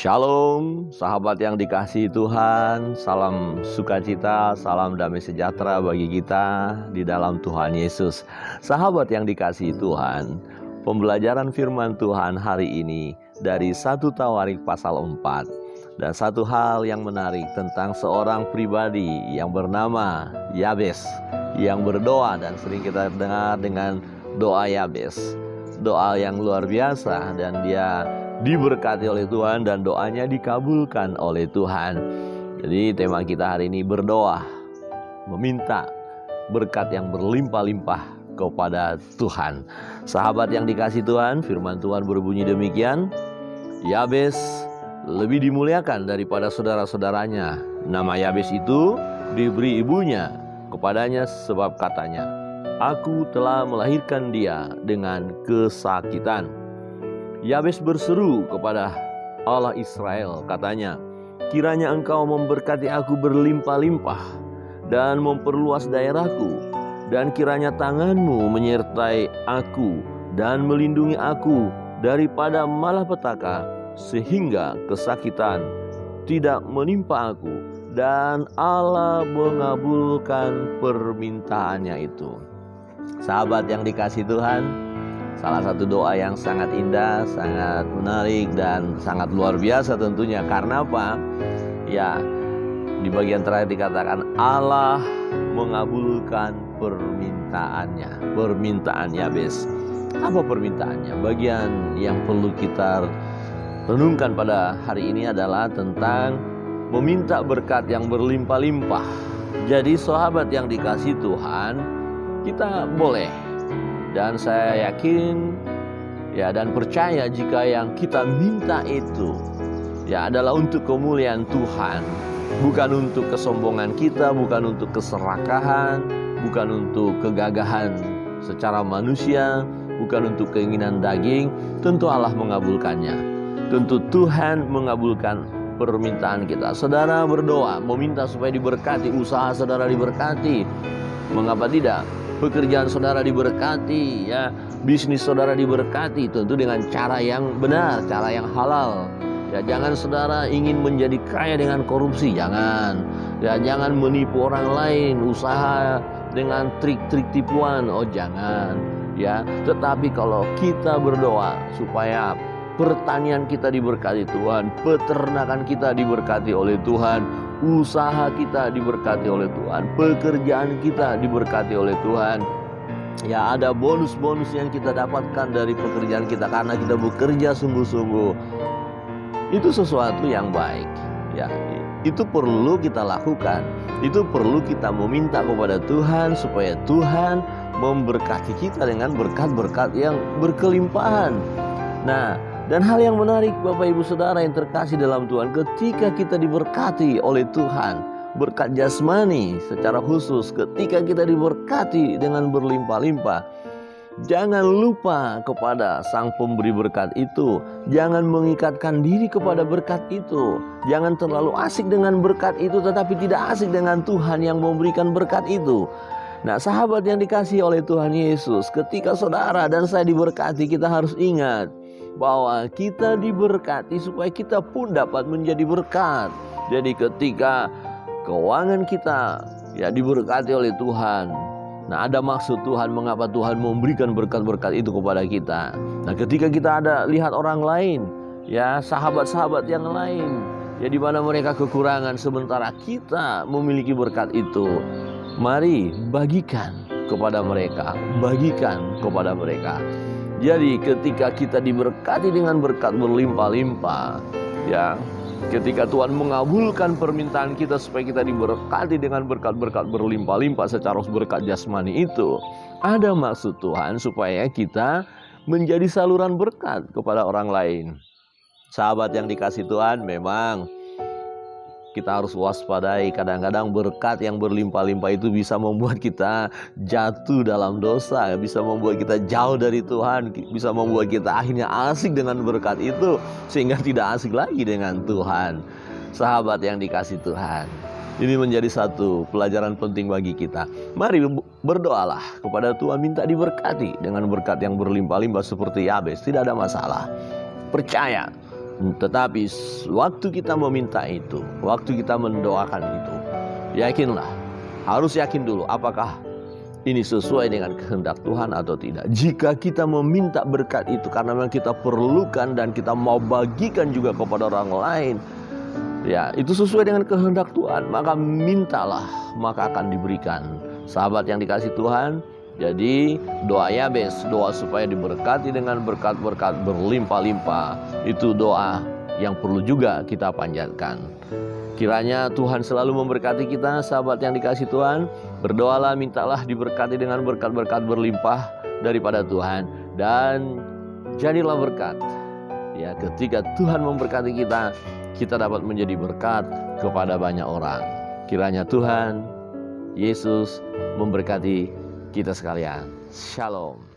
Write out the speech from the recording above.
Shalom, sahabat yang dikasihi Tuhan. Salam sukacita, salam damai sejahtera bagi kita di dalam Tuhan Yesus. Sahabat yang dikasihi Tuhan, pembelajaran firman Tuhan hari ini dari 1 Tawarik pasal 4. Dan satu hal yang menarik tentang seorang pribadi yang bernama Yabes, yang berdoa, dan sering kita dengar dengan doa Yabes. Doa yang luar biasa, dan dia diberkati oleh Tuhan dan doanya dikabulkan oleh Tuhan. Jadi tema kita hari ini berdoa, meminta berkat yang berlimpah-limpah kepada Tuhan. Sahabat yang dikasihi Tuhan, firman Tuhan berbunyi demikian. Yabes lebih dimuliakan daripada saudara-saudaranya. Nama Yabes itu diberi ibunya kepadanya sebab katanya, "Aku telah melahirkan dia dengan kesakitan." Yabes berseru kepada Allah Israel, katanya, "Kiranya engkau memberkati aku berlimpah-limpah dan memperluas daerahku, dan kiranya tanganmu menyertai aku dan melindungi aku daripada malapetaka, sehingga kesakitan tidak menimpa aku." Dan Allah mengabulkan permintaannya itu. Sahabat yang dikasihi Tuhan, salah satu doa yang sangat indah, sangat menarik, dan sangat luar biasa tentunya. Karena apa? Ya, di bagian terakhir dikatakan Allah mengabulkan permintaannya. Permintaan Yabes. Apa permintaannya? Bagian yang perlu kita renungkan pada hari ini adalah tentang meminta berkat yang berlimpah-limpah. Jadi sahabat yang dikasihi Tuhan, kita boleh, dan saya yakin dan percaya jika yang kita minta itu adalah untuk kemuliaan Tuhan, bukan untuk kesombongan kita, bukan untuk keserakahan, bukan untuk kegagahan secara manusia, bukan untuk keinginan daging. Tentu Allah mengabulkannya. Tentu Tuhan mengabulkan permintaan kita. Saudara berdoa, meminta supaya diberkati, usaha saudara diberkati. Mengapa tidak? Pekerjaan saudara diberkati, bisnis saudara diberkati, tentu dengan cara yang benar, cara yang halal. Jangan saudara ingin menjadi kaya dengan korupsi, jangan. Jangan menipu orang lain, usaha dengan trik-trik tipuan, jangan. Tetapi kalau kita berdoa supaya pertanian kita diberkati Tuhan, peternakan kita diberkati oleh Tuhan, usaha kita diberkati oleh Tuhan, pekerjaan kita diberkati oleh Tuhan. Ada bonus-bonus yang kita dapatkan dari pekerjaan kita karena kita bekerja sungguh-sungguh. Itu sesuatu yang baik. Itu perlu kita lakukan. Itu perlu kita meminta kepada Tuhan supaya Tuhan memberkati kita dengan berkat-berkat yang berkelimpahan. Dan hal yang menarik Bapak Ibu Saudara yang terkasih dalam Tuhan, ketika kita diberkati oleh Tuhan, berkat jasmani secara khusus, ketika kita diberkati dengan berlimpah-limpah, jangan lupa kepada Sang Pemberi berkat itu. Jangan mengikatkan diri kepada berkat itu. Jangan terlalu asik dengan berkat itu, tetapi tidak asik dengan Tuhan yang memberikan berkat itu. Sahabat yang dikasihi oleh Tuhan Yesus, ketika saudara dan saya diberkati, kita harus ingat bahwa kita diberkati supaya kita pun dapat menjadi berkat. Jadi ketika keuangan kita diberkati oleh Tuhan, ada maksud Tuhan mengapa Tuhan memberikan berkat-berkat itu kepada kita. Ketika kita lihat orang lain, sahabat-sahabat yang lain, di mana mereka kekurangan sementara kita memiliki berkat itu, mari bagikan kepada mereka, bagikan kepada mereka. Jadi ketika kita diberkati dengan berkat berlimpah-limpah, ketika Tuhan mengabulkan permintaan kita supaya kita diberkati dengan berkat-berkat berlimpah-limpah secara berkat jasmani itu, ada maksud Tuhan supaya kita menjadi saluran berkat kepada orang lain. Sahabat yang dikasihi Tuhan, memang kita harus waspadai. Kadang-kadang berkat yang berlimpah-limpah itu bisa membuat kita jatuh dalam dosa, bisa membuat kita jauh dari Tuhan, bisa membuat kita akhirnya asik dengan berkat itu sehingga tidak asik lagi dengan Tuhan. Sahabat yang dikasihi Tuhan, ini menjadi satu pelajaran penting bagi kita. Mari berdoalah kepada Tuhan, minta diberkati dengan berkat yang berlimpah-limpah seperti Yabes. Tidak ada masalah. Percaya Tetapi waktu kita meminta itu, waktu kita mendoakan itu, yakinlah, harus yakin dulu apakah ini sesuai dengan kehendak Tuhan atau tidak. Jika kita meminta berkat itu karena memang kita perlukan dan kita mau bagikan juga kepada orang lain, ya itu sesuai dengan kehendak Tuhan, maka mintalah, maka akan diberikan. Sahabat yang dikasih Tuhan, jadi doa Yabes, doa supaya diberkati dengan berkat-berkat berlimpah-limpah, itu doa yang perlu juga kita panjatkan. Kiranya Tuhan selalu memberkati kita, sahabat yang dikasih Tuhan. Berdoalah, mintalah diberkati dengan berkat-berkat berlimpah daripada Tuhan, dan jadilah berkat. Ya, ketika Tuhan memberkati kita, kita dapat menjadi berkat kepada banyak orang. Kiranya Tuhan Yesus memberkati kita sekalian. Shalom.